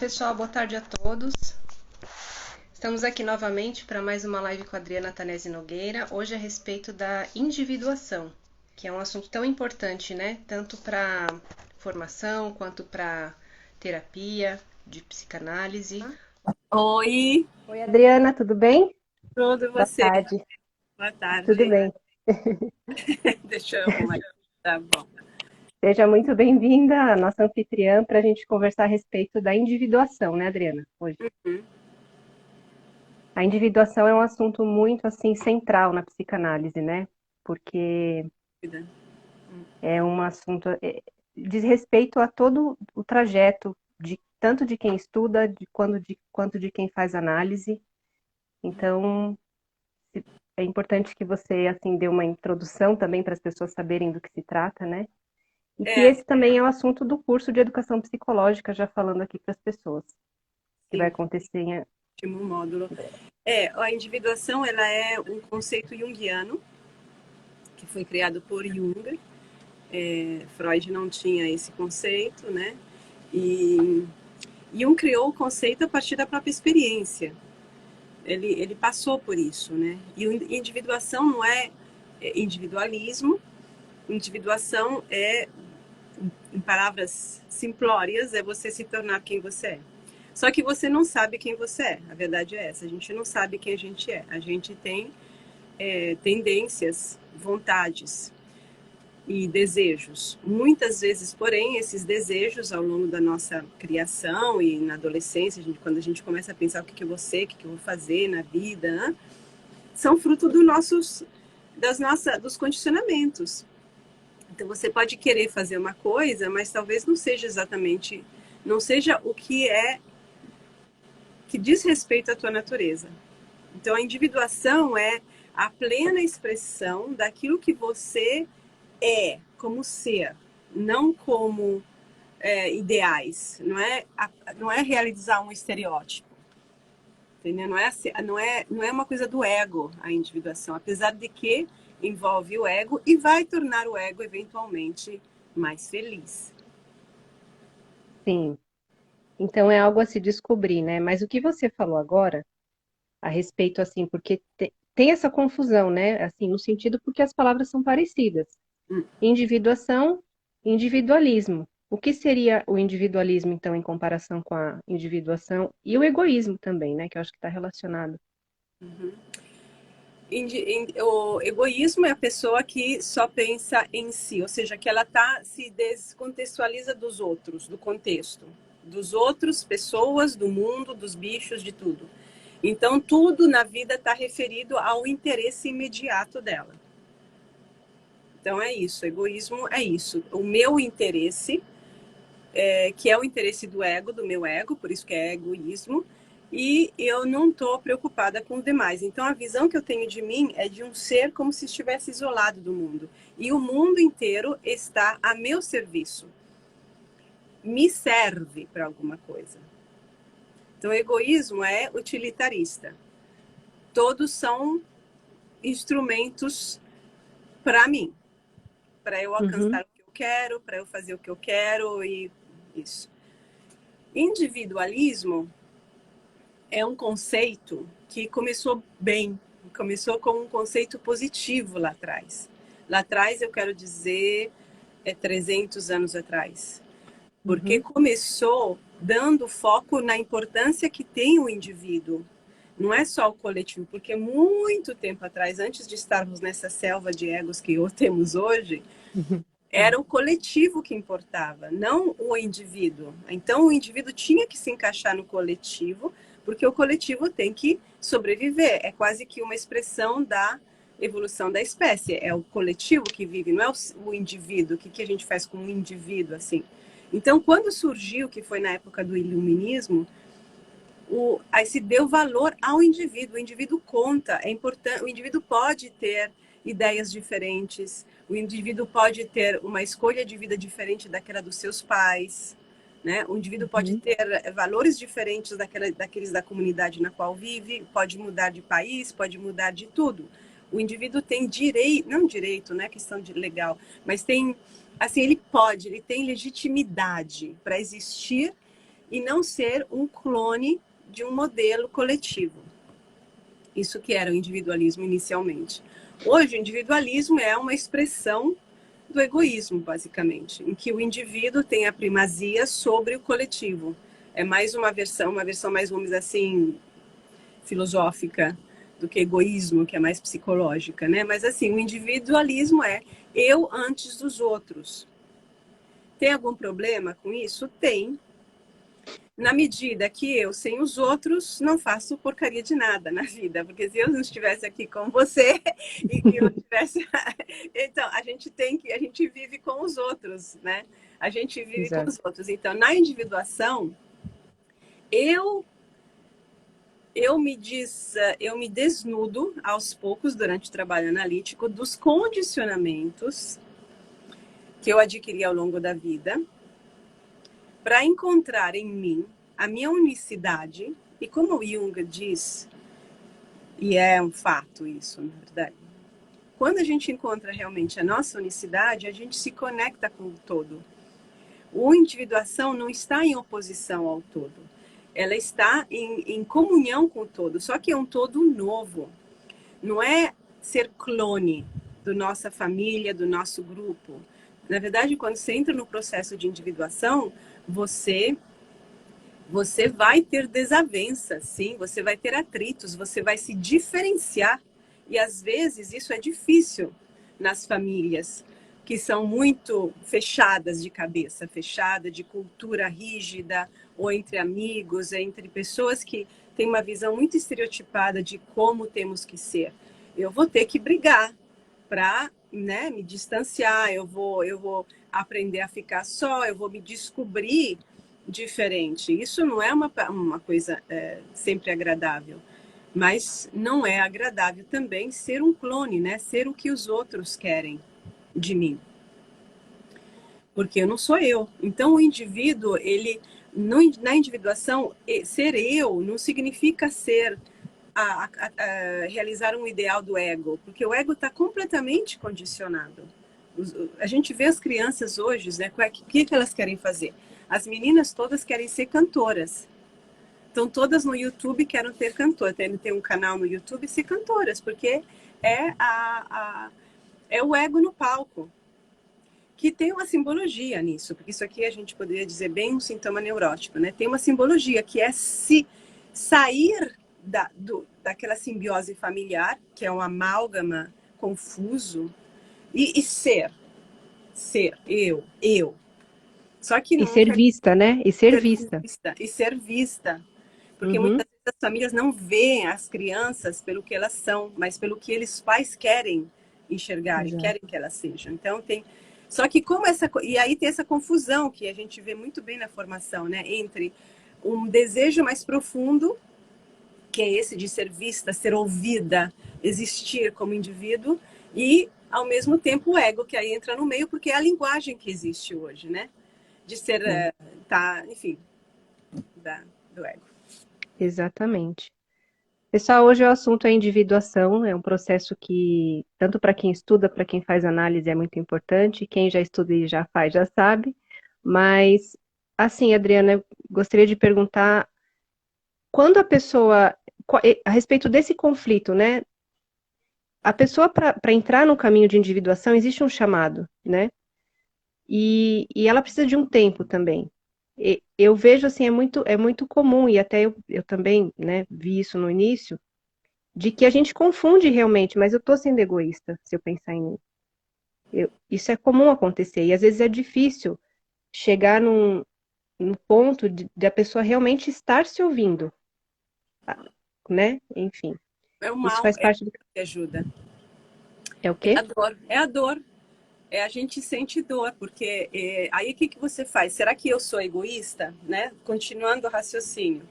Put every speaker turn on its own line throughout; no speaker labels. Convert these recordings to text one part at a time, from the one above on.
pessoal, boa tarde a todos. Estamos aqui novamente para mais uma live com a Adriana Tanese Nogueira, hoje a respeito da individuação, que é um assunto tão importante, né? Tanto para formação quanto para terapia, de psicanálise.
Oi,
Oi, Adriana, tudo bem?
tudo
Boa
você?
tarde.
Boa
Tudo
tarde.
bem.
Deixa eu arrumar. Tá bom.
Seja muito bem-vinda à nossa anfitriã para a gente conversar a respeito da individuação, né, Adriana? Hoje.
Hum,
A individuação é um assunto muito assim central na psicanálise, né? Porque
cuida.
é um assunto diz respeito a todo o trajeto de tanto de quem estuda, quanto de quem faz análise. Então, é importante que você assim dê uma introdução também para as pessoas saberem do que se trata, né? E que
É,
esse também é o assunto do curso de educação psicológica, já falando aqui para as pessoas, que vai
sim,
acontecer
último módulo. A individuação, ela é um conceito junguiano que foi criado por Jung. Freud não tinha esse conceito, né? E Jung criou o conceito a partir da própria experiência. Ele passou por isso, né? E individuação não é individualismo. Individuação é, em palavras simplórias, é você se tornar quem você é. Só que você não sabe quem você é. A verdade é essa. A gente não sabe quem a gente é. A gente tem tendências, vontades e desejos. Muitas vezes, porém, esses desejos ao longo da nossa criação e na adolescência, quando a gente começa a pensar o que eu vou ser, o que eu vou fazer na vida, né, são fruto dos condicionamentos. Então você pode querer fazer uma coisa, mas talvez não seja exatamente, não seja o que é que diz respeito à tua natureza. Então a individuação é a plena expressão daquilo que você é como ser, não como ideais. Não é realizar um estereótipo, entendeu? Não é uma coisa do ego a individuação, apesar de que envolve o ego e vai tornar o ego eventualmente mais feliz.
sim. Então é algo a se descobrir, né? Mas o que você falou agora a respeito, assim, porque tem essa confusão, né? Assim, no sentido porque as palavras são parecidas.
Hum.
Individuação, individualismo. O que seria o individualismo, então, em comparação com a individuação e o egoísmo também, né? Que eu acho que está relacionado.
O egoísmo é a pessoa que só pensa em si, ou seja, que ela se descontextualiza dos outros, do contexto, dos outros, pessoas, do mundo, dos bichos, de tudo. Então, tudo na vida está referido ao interesse imediato dela. Então, é isso. Egoísmo é isso. O meu interesse, que é o interesse do ego, do meu ego, por isso que é egoísmo, e eu não estou preocupada com os demais. Então, a visão que eu tenho de mim é de um ser como se estivesse isolado do mundo. E o mundo inteiro está a meu serviço. Me serve para alguma coisa. Então, o egoísmo é utilitarista. Todos são instrumentos para mim, para eu
Uhum,
alcançar o que eu quero, para eu fazer o que eu quero e isso. Individualismo é um conceito que começou bem, começou como um conceito positivo lá atrás. Lá atrás, eu quero dizer, 300 anos atrás. Porque
uhum,
começou dando foco na importância que tem o indivíduo. Não é só o coletivo, porque muito tempo atrás, antes de estarmos nessa selva de egos que temos hoje,
uhum.
era o coletivo que importava, não o indivíduo. Então, o indivíduo tinha que se encaixar no coletivo, porque o coletivo tem que sobreviver. É quase que uma expressão da evolução da espécie. É o coletivo que vive, não é o indivíduo. O que a gente faz com o indivíduo, assim? Então, quando surgiu, que foi na época do iluminismo, aí se deu valor ao indivíduo. O indivíduo conta, é importante. O indivíduo pode ter ideias diferentes, o indivíduo pode ter uma escolha de vida diferente daquela dos seus pais, né? O indivíduo pode
Uhum.
ter valores diferentes daqueles da comunidade na qual vive, pode mudar de país, pode mudar de tudo. O indivíduo tem direito, não direito, não é questão de legal, mas tem, assim, ele tem legitimidade para existir e não ser um clone de um modelo coletivo. Isso que era o individualismo inicialmente. Hoje, o individualismo é uma expressão do egoísmo, basicamente, em que o indivíduo tem a primazia sobre o coletivo. É mais uma versão mais, vamos dizer assim, filosófica do que egoísmo, que é mais psicológica, né? Mas assim, o individualismo é eu antes dos outros. Tem algum problema com isso? Tem. Na medida que eu, sem os outros, não faço porcaria de nada na vida. Porque se eu não estivesse aqui com você e que eu tivesse. Então, a gente vive com os outros, né? A gente vive com
Exato.
os outros. Então, na individuação, eu eu me desnudo aos poucos durante o trabalho analítico dos condicionamentos que eu adquiri ao longo da vida para encontrar em mim a minha unicidade e como o Jung diz, e é um fato isso, na verdade, quando a gente encontra realmente a nossa unicidade, a gente se conecta com o todo. A individuação não está em oposição ao todo. Ela está em comunhão com o todo, só que é um todo novo. Não é ser clone da nossa família, do nosso grupo. Na verdade, quando você entra no processo de individuação, você vai ter desavenças, sim, você vai ter atritos, você vai se diferenciar. E às vezes isso é difícil nas famílias que são muito fechadas de cabeça, fechada de cultura rígida, ou entre amigos, entre pessoas que têm uma visão muito estereotipada de como temos que ser. Eu vou ter que brigar para, né, me distanciar, eu vou aprender a ficar só, eu vou me descobrir diferente. Isso não é uma coisa sempre agradável, mas não é agradável também ser um clone, né? Ser o que os outros querem de mim, porque eu não sou eu. Então o indivíduo, ele na individuação, ser eu não significa ser realizar um ideal do ego, porque o ego está completamente condicionado. A gente vê as crianças hoje, né? O que elas querem fazer? As meninas todas querem ser cantoras. Estão todas no YouTube, querem ter cantora. Tem um canal no YouTube e ser cantoras, porque é, é o ego no palco, que tem uma simbologia nisso, porque isso aqui a gente poderia dizer bem um sintoma neurótico, né? Tem uma simbologia que é se sair daquela simbiose familiar, que é um amálgama confuso, e ser, eu. Só que
E
não
ser
quer
vista, né? E ser
ser
vista.
vista, e ser vista. Porque
Uhum.
muitas vezes as famílias não veem as crianças pelo que elas são, mas pelo que eles pais querem enxergar e
Exato.
querem que elas sejam. Então tem, só que como e aí tem essa confusão que a gente vê muito bem na formação, né, entre um desejo mais profundo, que é esse de ser vista, ser ouvida, existir como indivíduo, e ao mesmo tempo o ego que aí entra no meio, porque é a linguagem que existe hoje, né, de ser
Sim,
tá, enfim, do ego.
exatamente. Pessoal, hoje o assunto é individuação, é um processo que, tanto para quem estuda, para quem faz análise, é muito importante. Quem já estuda e já faz, já sabe. Mas, assim, Adriana, eu gostaria de perguntar, quando a pessoa, a respeito desse conflito, né? A pessoa, para entrar no caminho de individuação, existe um chamado, né? E ela precisa de um tempo também. Eu vejo, assim, é muito comum, e até eu também, né, vi isso no início, de que a gente confunde realmente, mas eu estou sendo egoísta se eu pensar em mim. Isso é comum acontecer, e às vezes é difícil chegar num ponto de a pessoa realmente estar se ouvindo, né? Enfim,
É o
isso
mal,
faz parte do...
que ajuda.
É o
É a
quê?
dor, é a dor. É a gente sente dor, porque aí o que você faz? Será que eu sou egoísta? Né? Continuando o raciocínio.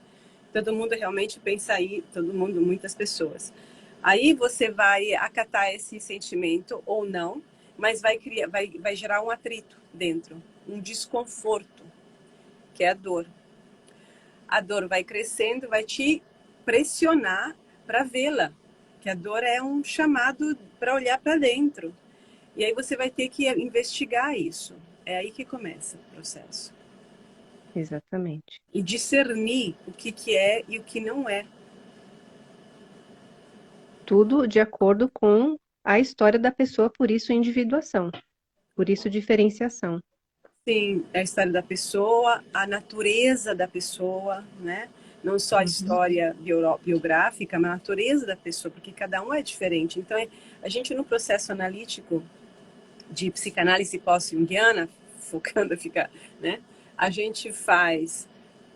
Todo mundo realmente pensa aí, todo mundo, muitas pessoas. Aí você vai acatar esse sentimento ou não, mas vai gerar um atrito dentro, um desconforto, que é a dor. A dor vai crescendo, vai te pressionar para vê-la, que a dor é um chamado para olhar para dentro. E aí você vai ter que investigar isso. É aí que começa o processo.
exatamente.
E discernir o que é e o que não é.
Tudo de acordo com a história da pessoa, por isso individuação, por isso diferenciação.
Sim, a história da pessoa, a natureza da pessoa, né? Não só a
Uhum.
história biográfica, mas a natureza da pessoa, porque cada um é diferente. Então, a gente no processo analítico de psicanálise pós-junguiana, focando a ficar, né? A gente faz,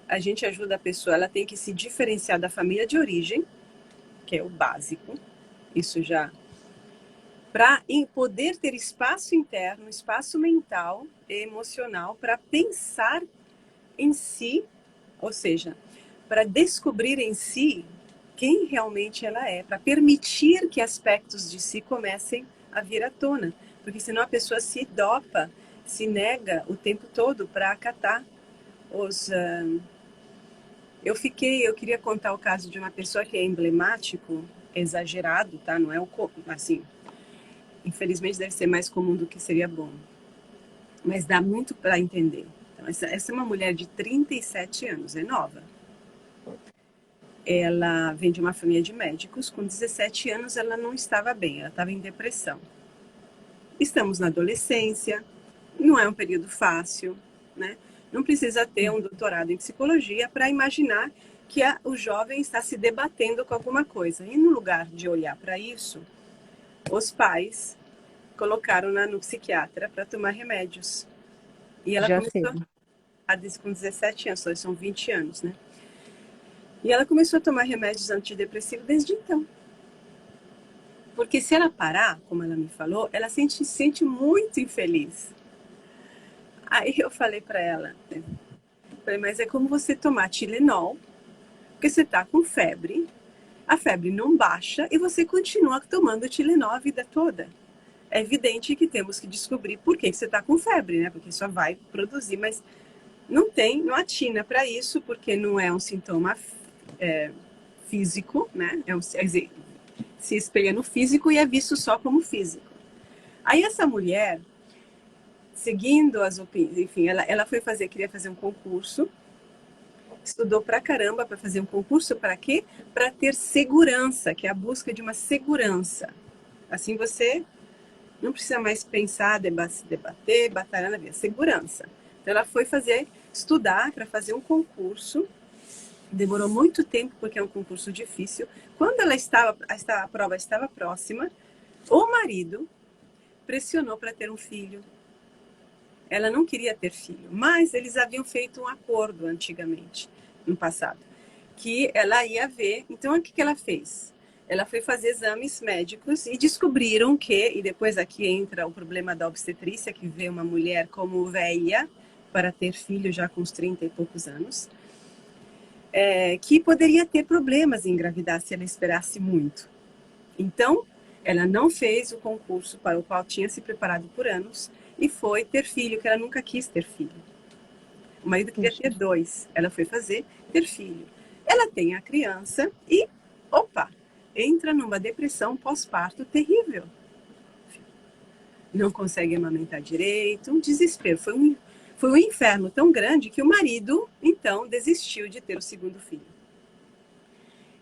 a gente ajuda a pessoa, ela tem que se diferenciar da família de origem, que é o básico, isso já para poder ter espaço interno, espaço mental e emocional para pensar em si, ou seja, para descobrir em si quem realmente ela é, para permitir que aspectos de si comecem a vir à tona, porque senão a pessoa se dopa, se nega o tempo todo para acatar os. Eu queria contar o caso de uma pessoa que é emblemático, exagerado, tá? Não é o assim, infelizmente deve ser mais comum do que seria bom, mas dá muito para entender. Então, essa é uma mulher de 37 anos, é nova. Ela vem de uma família de médicos. Com 17 anos, ela não estava bem, ela estava em depressão. Estamos na adolescência, não é um período fácil, né? Não precisa ter um doutorado em psicologia para imaginar que o jovem está se debatendo com alguma coisa. E no lugar de olhar para isso, os pais colocaram-na no psiquiatra para tomar remédios. E ela
Já
começou
cedo.
com 17 anos, são 20 anos, né? E ela começou a tomar remédios antidepressivos desde então. Porque se ela parar, como ela me falou, ela se sente muito infeliz. Aí eu falei para ela, mas é como você tomar Tilenol, porque você está com febre, a febre não baixa e você continua tomando Tilenol a vida toda. É evidente que temos que descobrir por que você está com febre, né? Porque só vai produzir, mas não atina para isso, porque não é um sintoma físico, né? Se espelha no físico e é visto só como físico. Aí essa mulher, seguindo as opiniões, enfim, ela queria fazer um concurso, estudou pra caramba para fazer um concurso para quê? Para ter segurança, que é a busca de uma segurança. Assim você não precisa mais pensar, debater, batalhar na vida, segurança. Então ela foi estudar para fazer um concurso. Demorou muito tempo porque é um concurso difícil. Quando a prova estava próxima, o marido pressionou para ter um filho. Ela não queria ter filho, mas eles haviam feito um acordo antigamente, no passado, que ela ia ver. Então, o que ela fez? Ela foi fazer exames médicos e descobriram e depois aqui entra o problema da obstetrícia, que vê uma mulher como velha para ter filho já com uns 30 e poucos anos, que poderia ter problemas em engravidar se ela esperasse muito. Então, ela não fez o concurso para o qual tinha se preparado por anos e foi ter filho, que ela nunca quis ter filho. O marido queria
Puxa,
ter dois, ela foi ter filho. Ela tem a criança e, opa, entra numa depressão pós-parto terrível. Não consegue amamentar direito, um desespero. Foi um inferno tão grande que o marido, então, desistiu de ter o segundo filho.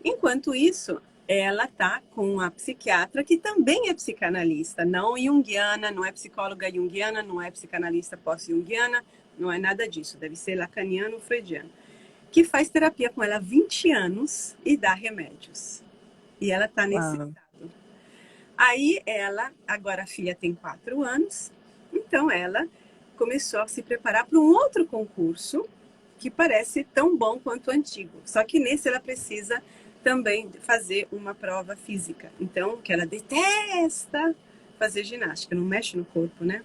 Enquanto isso, ela está com a psiquiatra, que também é psicanalista, não junguiana, não é psicóloga junguiana, não é psicanalista pós-junguiana, não é nada disso, deve ser lacaniano ou freudiano, que faz terapia com ela há 20 anos e dá remédios. E ela está nesse
uau.
estado. Aí agora a filha tem 4 anos, então ela começou a se preparar para um outro concurso que parece tão bom quanto o antigo. Só que nesse ela precisa também fazer uma prova física. Então, que ela detesta fazer ginástica, não mexe no corpo, né?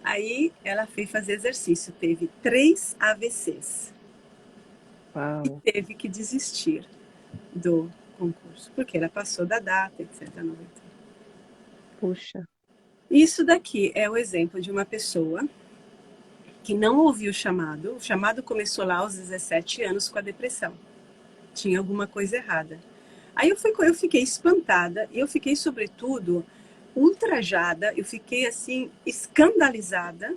Aí ela foi fazer exercício, teve 3 AVCs e
Uau.
teve que desistir do concurso, porque ela passou da data, etc.
Puxa.
Isso daqui é o exemplo de uma pessoa que não ouviu o chamado começou lá aos 17 anos com a depressão. Tinha alguma coisa errada. Aí eu fiquei espantada e eu fiquei, sobretudo, ultrajada, eu fiquei assim, escandalizada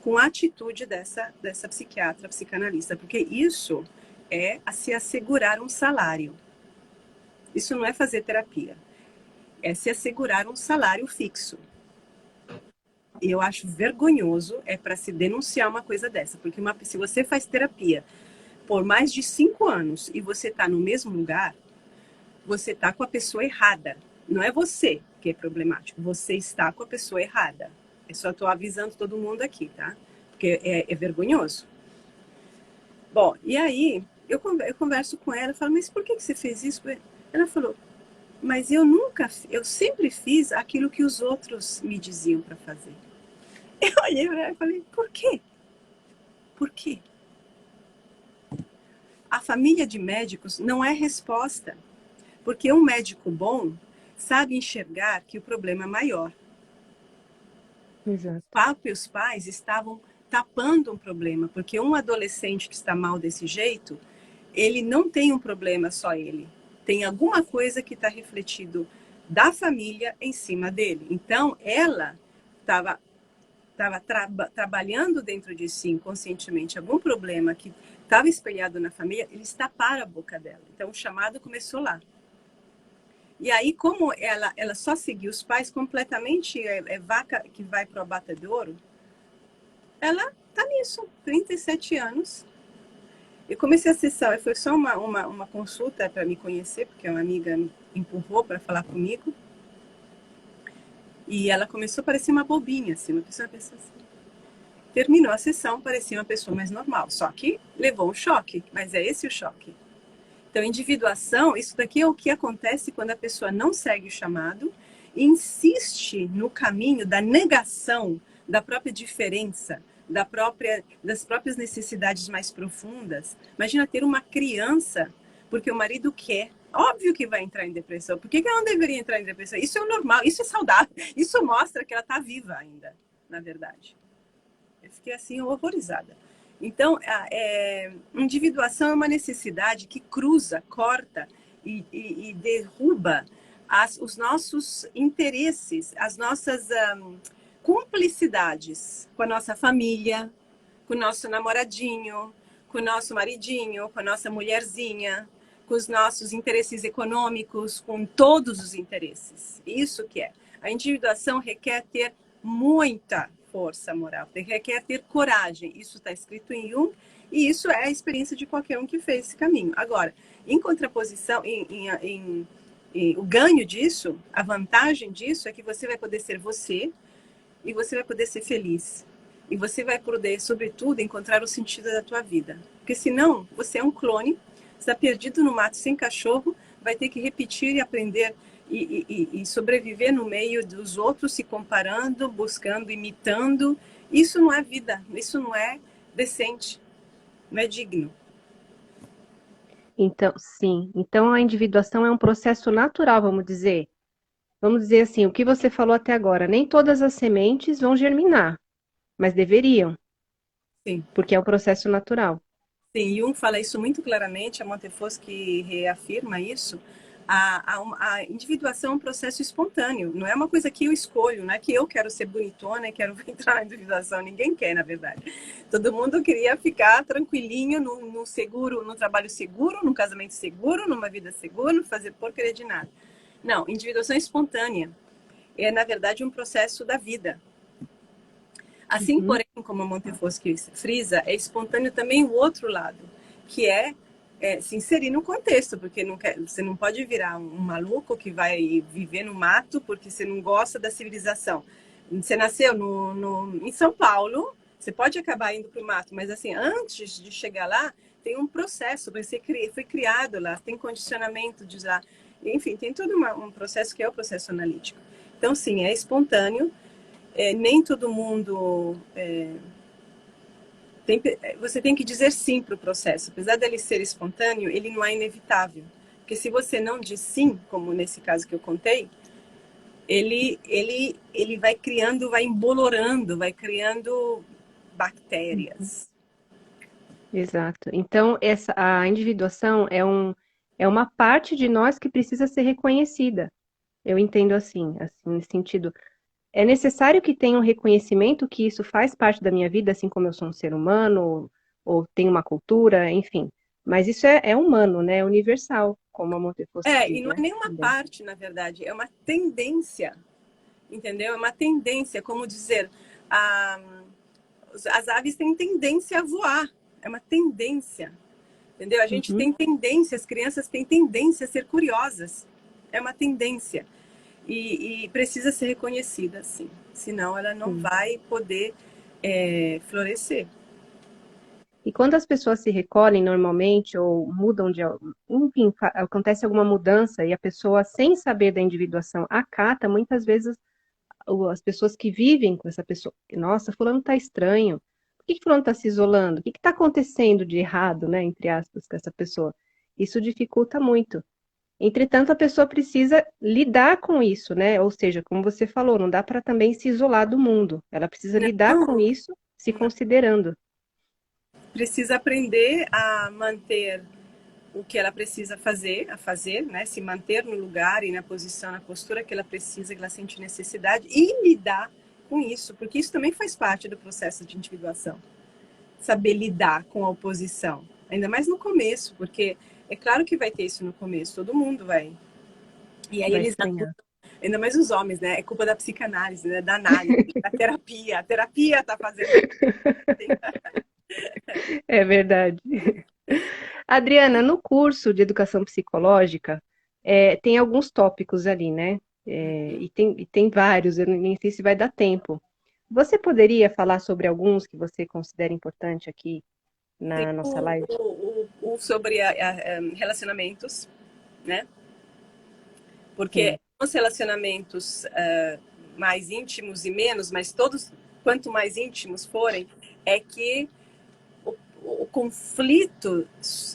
com a atitude dessa psiquiatra, psicanalista, porque isso é a se assegurar um salário. Isso não é fazer terapia, é se assegurar um salário fixo. E eu acho vergonhoso para se denunciar uma coisa dessa, porque se você faz terapia por mais de 5 anos e você está no mesmo lugar, você está com a pessoa errada. Não é você que é problemático, você está com a pessoa errada. Eu só estou avisando todo mundo aqui, tá? Porque é vergonhoso. Bom, e aí eu converso com ela, falo, mas por que você fez isso? Ela falou, mas eu sempre fiz aquilo que os outros me diziam para fazer. Eu olhei para ela e falei, por quê? Por quê? A família de médicos não é resposta, porque um médico bom sabe enxergar que o problema é maior.
Exato.
O papo e os pais estavam tapando um problema, porque um adolescente que está mal desse jeito, ele não tem um problema só ele. Tem alguma coisa que está refletido da família em cima dele. Então, ela estava trabalhando dentro de si inconscientemente algum problema que estava espelhado na família, eles taparam a boca dela. Então, o chamado começou lá. E aí, como ela só seguiu os pais completamente, vaca que vai para o abatedouro, ela está nisso, 37 anos. Eu comecei a sessão, foi só uma consulta para me conhecer, porque uma amiga me empurrou para falar comigo. E ela começou a parecer uma bobinha, assim, uma pessoa assim. Terminou a sessão, parecia uma pessoa mais normal, só que levou um choque, mas é esse o choque. Então, individuação, isso daqui é o que acontece quando a pessoa não segue o chamado e insiste no caminho da negação da própria diferença, das próprias necessidades mais profundas. Imagina ter uma criança, porque o marido quer. Óbvio que vai entrar em depressão. Por que ela não deveria entrar em depressão? Isso é normal, isso é saudável. Isso mostra que ela está viva ainda, na verdade. Eu fiquei assim, horrorizada. Então, individuação é uma necessidade que cruza, corta e derruba os nossos interesses, as nossas cumplicidades com a nossa família, com o nosso namoradinho, com o nosso maridinho, com a nossa mulherzinha, com os nossos interesses econômicos, com todos os interesses. Isso que é. A individuação requer ter muita força moral, requer ter coragem. Isso está escrito em Jung e isso é a experiência de qualquer um que fez esse caminho. Agora, em contraposição, o ganho disso, a vantagem disso é que você vai poder ser você e você vai poder ser feliz. E você vai poder, sobretudo, encontrar o sentido da tua vida. Porque senão, você é um clone, está perdido no mato sem cachorro, vai ter que repetir e aprender e sobreviver no meio dos outros, se comparando, buscando, imitando. Isso não é vida, isso não é decente, não é digno.
Então, sim. Então, a individuação é um processo natural, vamos dizer. Vamos dizer assim, o que você falou até agora, nem todas as sementes vão germinar, mas deveriam,
Sim.
porque é um processo natural.
Sim, Jung fala isso muito claramente, a Montefosco que reafirma isso. A individuação é um processo espontâneo, não é uma coisa que eu escolho, não é que eu quero ser bonitona e quero entrar na individuação, ninguém quer, na verdade. Todo mundo queria ficar tranquilinho, no seguro, no trabalho seguro, num casamento seguro, numa vida segura, não fazer porcaria de nada. Não, individuação é espontânea, é, na verdade, um processo da vida. Assim, porém, como a Montefosco frisa, é espontâneo também o outro lado, que se inserir no contexto, porque você não pode virar um maluco que vai viver no mato porque você não gosta da civilização. Você nasceu em São Paulo, você pode acabar indo para o mato, mas assim, antes de chegar lá, tem um processo, você foi criado lá, tem condicionamento de lá, enfim, tem todo um processo que é o processo analítico. Então, sim, é espontâneo, nem todo mundo você tem que dizer sim para o processo. Apesar dele ser espontâneo, ele não é inevitável. Porque se você não diz sim, como nesse caso que eu contei, ele vai criando, vai embolorando, vai criando bactérias.
Exato. Então, a individuação é uma parte de nós que precisa ser reconhecida. Eu entendo assim, nesse sentido. é necessário que tenha um reconhecimento que isso faz parte da minha vida, assim como eu sou um ser humano, ou tenho uma cultura, enfim. Mas isso é humano, né? É universal, como a Montefossi
É, e
diz,
não é
né?
nenhuma
Também.
parte, na verdade, é uma tendência, entendeu? É uma tendência, como dizer, a, as aves têm tendência a voar, é uma tendência, entendeu? A gente
Uhum,
tem tendência, as crianças têm tendência a ser curiosas, é uma tendência. E precisa ser reconhecida, sim, senão ela não
sim.
vai poder florescer.
E quando as pessoas se recolhem normalmente ou mudam de, enfim, acontece alguma mudança e a pessoa, sem saber da individuação, acata, muitas vezes as pessoas que vivem com essa pessoa, nossa, fulano está estranho. Por que fulano está se isolando? O que está acontecendo de errado, né, entre aspas, com essa pessoa? Isso dificulta muito. Entretanto, a pessoa precisa lidar com isso, né? Ou seja, como você falou, não dá para também se isolar do mundo. Ela precisa lidar com
Não,
isso, se
não.
considerando.
Precisa aprender a manter o que ela precisa fazer, né? Se manter no lugar e na posição, na postura que ela precisa, que ela sente necessidade e lidar com isso, porque isso também faz parte do processo de individuação. Saber lidar com a oposição, ainda mais no começo, porque é claro que vai ter isso no começo, todo mundo vai. E aí
Vai
eles,
estranhar.
ainda mais os homens, né? É culpa da psicanálise, né? Da análise, da terapia. A terapia tá fazendo isso.
É verdade. Adriana, no curso de educação psicológica, tem alguns tópicos ali, né? E tem vários, eu nem sei se vai dar tempo. Você poderia falar sobre alguns que você considera importante aqui
Tem
na nossa live?
o sobre relacionamentos, né? Porque
Sim.
os relacionamentos mais íntimos e menos, mas todos, quanto mais íntimos forem, é que o, o conflito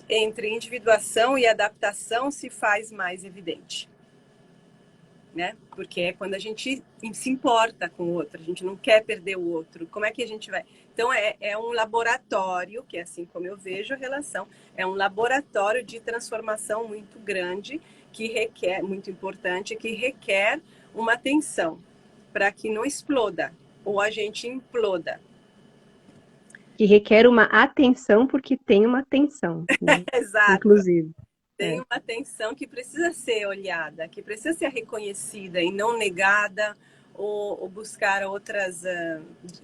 entre individuação e adaptação se faz mais evidente. Né? Porque é quando a gente se importa com o outro, a gente não quer perder o outro. Como é que a gente vai? Então, é um laboratório, que é assim como eu vejo a relação, é um laboratório de transformação muito grande, que requer, muito importante, que requer uma atenção para que não exploda ou a gente imploda.
Que requer uma atenção porque tem uma tensão, né?
Exato.
Inclusive.
Tem
É,
uma atenção que precisa ser olhada, que precisa ser reconhecida e não negada ou buscar outras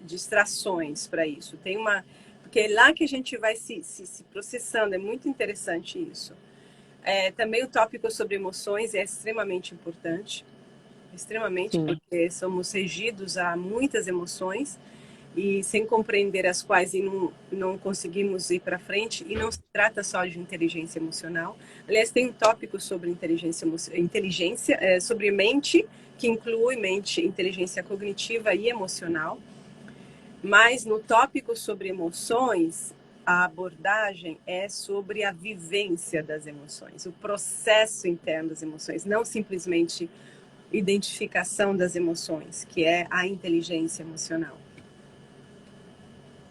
distrações para isso. Tem uma. Porque é lá que a gente vai se processando, é muito interessante isso. Também o tópico sobre emoções é extremamente,
sim.
porque somos regidos a muitas emoções e sem compreender as quais e não conseguimos ir para frente. E não se trata só de inteligência emocional. Aliás, tem um tópico sobre inteligência sobre mente, que inclui mente, inteligência cognitiva e emocional. Mas no tópico sobre emoções, a abordagem é sobre a vivência das emoções, o processo interno das emoções, não simplesmente identificação das emoções, que é a inteligência emocional.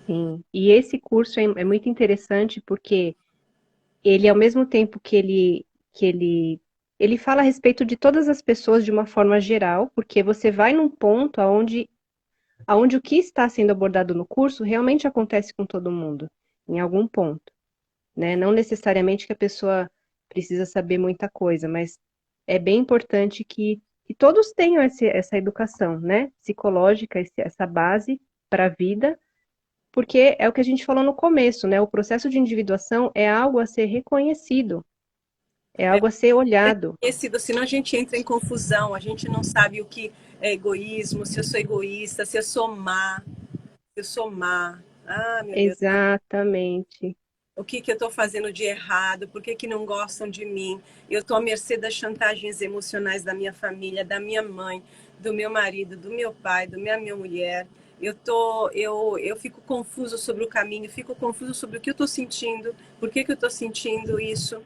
Sim. E esse curso é muito interessante porque ele, ao mesmo tempo que ele fala a respeito de todas as pessoas de uma forma geral, porque você vai num ponto aonde o que está sendo abordado no curso realmente acontece com todo mundo, em algum ponto, né? Não necessariamente que a pessoa precisa saber muita coisa, mas é bem importante que todos tenham essa educação, né? Psicológica, essa base para a vida, porque é o que a gente falou no começo, né? O processo de individuação é algo a ser reconhecido, é algo a ser olhado.
Reconhecido, senão a gente entra em confusão, a gente não sabe o que é egoísmo, se eu sou egoísta, se eu sou má, se eu sou má. Ah, meu Deus,
Exatamente.
o que eu estou fazendo de errado? Por que não gostam de mim? Eu estou à mercê das chantagens emocionais da minha família, da minha mãe, do meu marido, do meu pai, da minha mulher. Eu fico confuso sobre o caminho, fico confuso sobre o que eu estou sentindo, por que eu estou sentindo isso.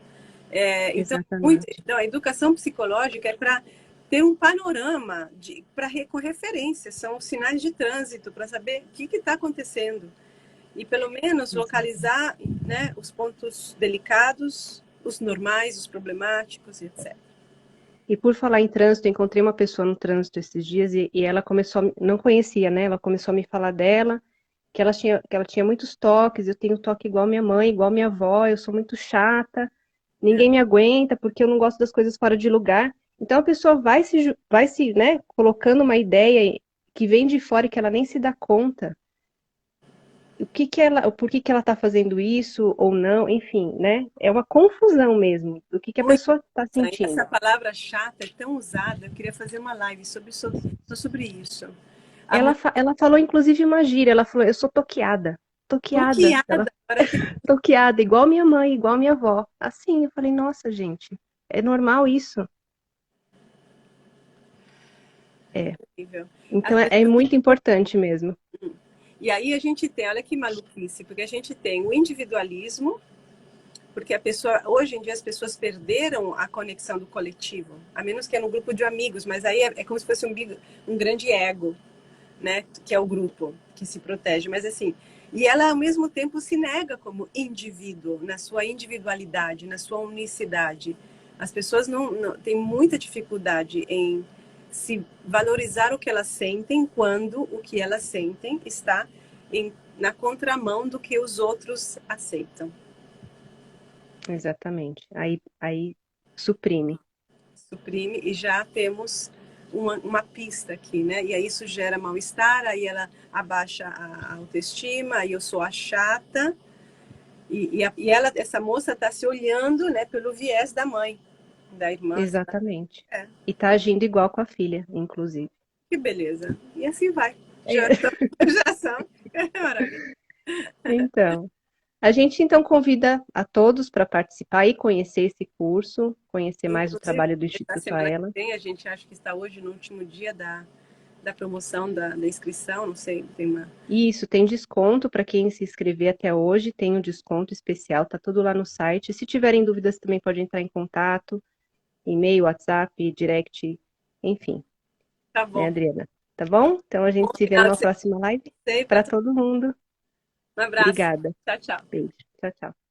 Exatamente.
Então, a educação psicológica é para ter um panorama com referência, são os sinais de trânsito, para saber o que está acontecendo. E pelo menos
Exato.
localizar, né, os pontos delicados, os normais, os problemáticos, etc.
E por falar em trânsito, eu encontrei uma pessoa no trânsito esses dias e ela começou, não conhecia, né? Ela começou a me falar dela, que ela tinha muitos toques, eu tenho toque igual minha mãe, igual minha avó, eu sou muito chata, ninguém me aguenta porque eu não gosto das coisas fora de lugar. Então a pessoa vai se, né, colocando uma ideia que vem de fora e que ela nem se dá conta. Por que que ela está fazendo isso ou não, enfim, né? É uma confusão mesmo do que a
Muito.
pessoa está
Essa
sentindo.
palavra chata é tão usada, eu queria fazer uma live sobre isso. A
Ela falou, inclusive, uma gíria. Ela falou, eu sou toqueada. Toqueada. Ela,
bloqueada, agora tem
toqueada, igual minha mãe, igual minha avó. Assim, eu falei, nossa, gente, é normal isso? É.
nível. As
Então, é
pessoas...
muito importante mesmo.
E aí a gente tem, olha que maluquice, porque a gente tem o individualismo, porque a pessoa, hoje em dia as pessoas perderam a conexão do coletivo, a menos que é no grupo de amigos, mas aí é como se fosse um grande ego, né, que é o grupo que se protege, mas assim, e ela ao mesmo tempo se nega como indivíduo, na sua individualidade, na sua unicidade. As pessoas não têm muita dificuldade em se valorizar o que elas sentem quando o que elas sentem está na contramão do que os outros aceitam.
Exatamente. Aí suprime.
Suprime e já temos uma pista aqui, né? E aí isso gera mal-estar, aí ela abaixa a autoestima, aí eu sou a chata, e ela, essa moça está se olhando, né, pelo viés da mãe, da irmã.
Exatamente.
É,
E tá agindo igual com a filha, inclusive.
que beleza. E assim vai.
É.
Geração, geração. É maravilha.
Então, a gente então convida a todos para participar e conhecer esse curso, conhecer mais o
Inclusive,
trabalho do
na
Instituto
semana que
Aela.
vem, a gente acha que está hoje no último dia da promoção da inscrição, não sei, tem uma.
E isso tem desconto para quem se inscrever até hoje, tem um desconto especial, tá tudo lá no site. Se tiverem dúvidas também pode entrar em contato, e-mail, WhatsApp, direct, enfim,
Tá
né,
bom.
Adriana? Tá bom? Então a
Bom
gente se vê
final
numa
de
próxima live.
semana para
Para
todo
todo mundo.
mundo. Um abraço.
Obrigada.
Tchau, tchau.
Beijo. Tchau, tchau.